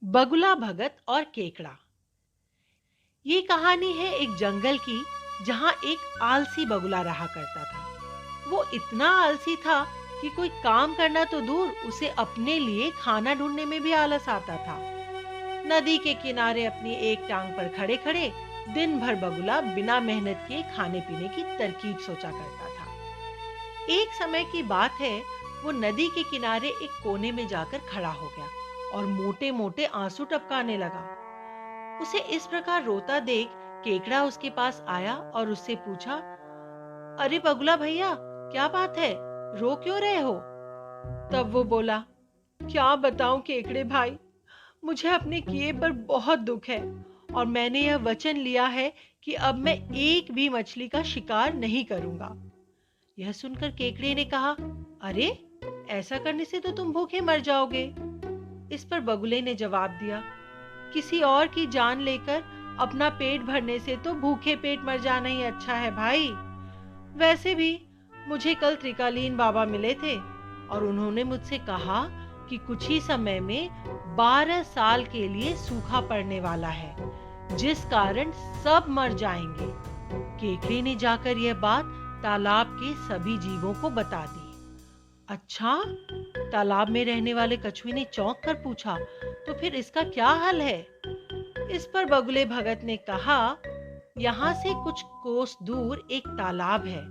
बगुला भगत और केकड़ा। ये कहानी है एक जंगल की, जहां एक आलसी बगुला रहा करता था। वो इतना आलसी था कि कोई काम करना तो दूर, उसे अपने लिए खाना ढूंढने में भी आलस आता था। नदी के किनारे अपनी एक टांग पर खड़े खड़े दिन भर बगुला बिना मेहनत किए खाने पीने की तरकीब सोचा करता था। एक समय की बात है, वो नदी के किनारे एक कोने में जाकर खड़ा हो गया और मोटे मोटे आंसू टपकाने लगा। उसे इस प्रकार रोता देख केकड़ा उसके पास आया और उससे पूछा, अरे बगुला भैया, क्या बात है, रो क्यों रहे हो? तब वो बोला, क्या बताऊं केकड़े भाई, मुझे अपने किए पर बहुत दुख है और मैंने यह वचन लिया है कि अब मैं एक भी मछली का शिकार नहीं करूंगा। यह सुनकर केकड़े ने कहा, अरे, ऐसा करने से तो तुम भूखे मर जाओगे। इस पर बगुले ने जवाब दिया, किसी और की जान लेकर अपना पेट भरने से तो भूखे पेट मर जाना ही अच्छा है भाई। वैसे भी मुझे कल त्रिकालीन बाबा मिले थे और उन्होंने मुझसे कहा कि कुछ ही समय में 12 साल के लिए सूखा पड़ने वाला है, जिस कारण सब मर जाएंगे। केकड़े ने जाकर यह बात तालाब के सभी जीवों को बता दी। अच्छा, तालाब में रहने वाले कछुए ने चौंक कर पूछा, तो फिर इसका क्या हल है? इस पर बगुले भगत ने कहा, यहाँ से कुछ कोस दूर एक तालाब है।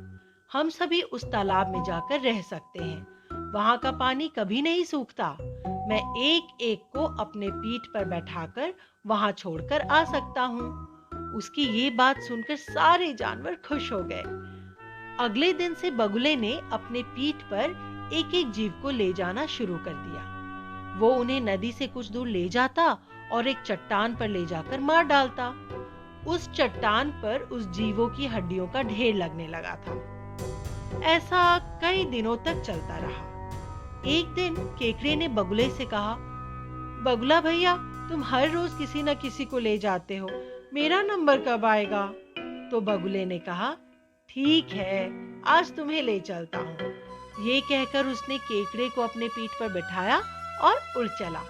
हम सभी उस तालाब में जाकर रह सकते हैं। वहां का पानी कभी नहीं सूखता। मैं एक एक को अपने पीठ पर बैठाकर वहां छोड़कर आ सकता हूँ। उसकी ये बात सुनकर सारे जानवर खुश हो गए। अगले दिन से बगुले ने अपने पीठ पर एक एक जीव को ले जाना शुरू कर दिया। वो उन्हें नदी से कुछ दूर ले जाता और एक चट्टान पर ले जाकर मार डालता। उस चट्टान पर उस जीवों की हड्डियों का ढेर लगने लगा था। ऐसा कई दिनों तक चलता रहा। एक दिन केकड़े ने बगुले से कहा, बगुला भैया, तुम हर रोज किसी न किसी को ले जाते हो, मेरा नंबर कब आएगा? तो बगुले ने कहा, ठीक है, आज तुम्हें ले चलता हूँ। ये कहकर उसने केकड़े को अपने पीठ पर बिठाया और उड़ चला।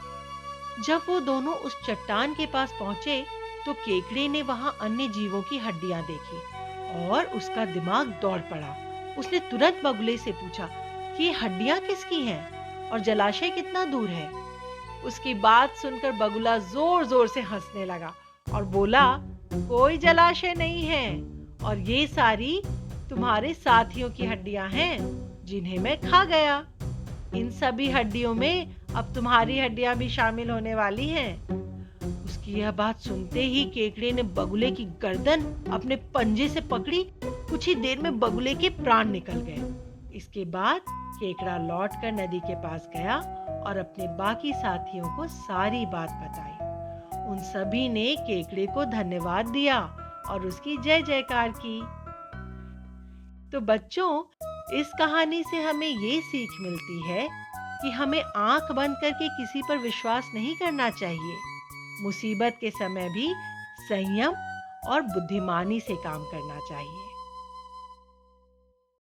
जब वो दोनों उस चट्टान के पास पहुंचे, तो केकड़े ने वहां अन्य जीवों की हड्डियां देखी और उसका दिमाग दौड़ पड़ा। उसने तुरंत बगुले से पूछा कि ये हड्डियां किसकी हैं और जलाशय कितना दूर है? उसकी बात सुनकर बगुला जोर जोर से हंसने लगा और बोला, कोई जलाशय नहीं है और ये सारी तुम्हारे साथियों की हड्डियां हैं, जिन्हें मैं खा गया। इन सभी हड्डियों में अब तुम्हारी हड्डियां भी शामिल होने वाली हैं। उसकी यह बात सुनते ही केकड़े ने बगुले की गर्दन अपने पंजे से पकड़ी। कुछ ही देर में बगुले के प्राण निकल गए। इसके बाद केकड़ा लौटकर नदी के पास गया और अपने बाकी साथियों को सारी बात बताई। उन सभी ने केकड़े को धन्यवाद दिया और उसकी जय जयकार की। तो बच्चों, इस कहानी से हमें ये सीख मिलती है कि हमें आंख बंद करके किसी पर विश्वास नहीं करना चाहिए। मुसीबत के समय भी संयम और बुद्धिमानी से काम करना चाहिए।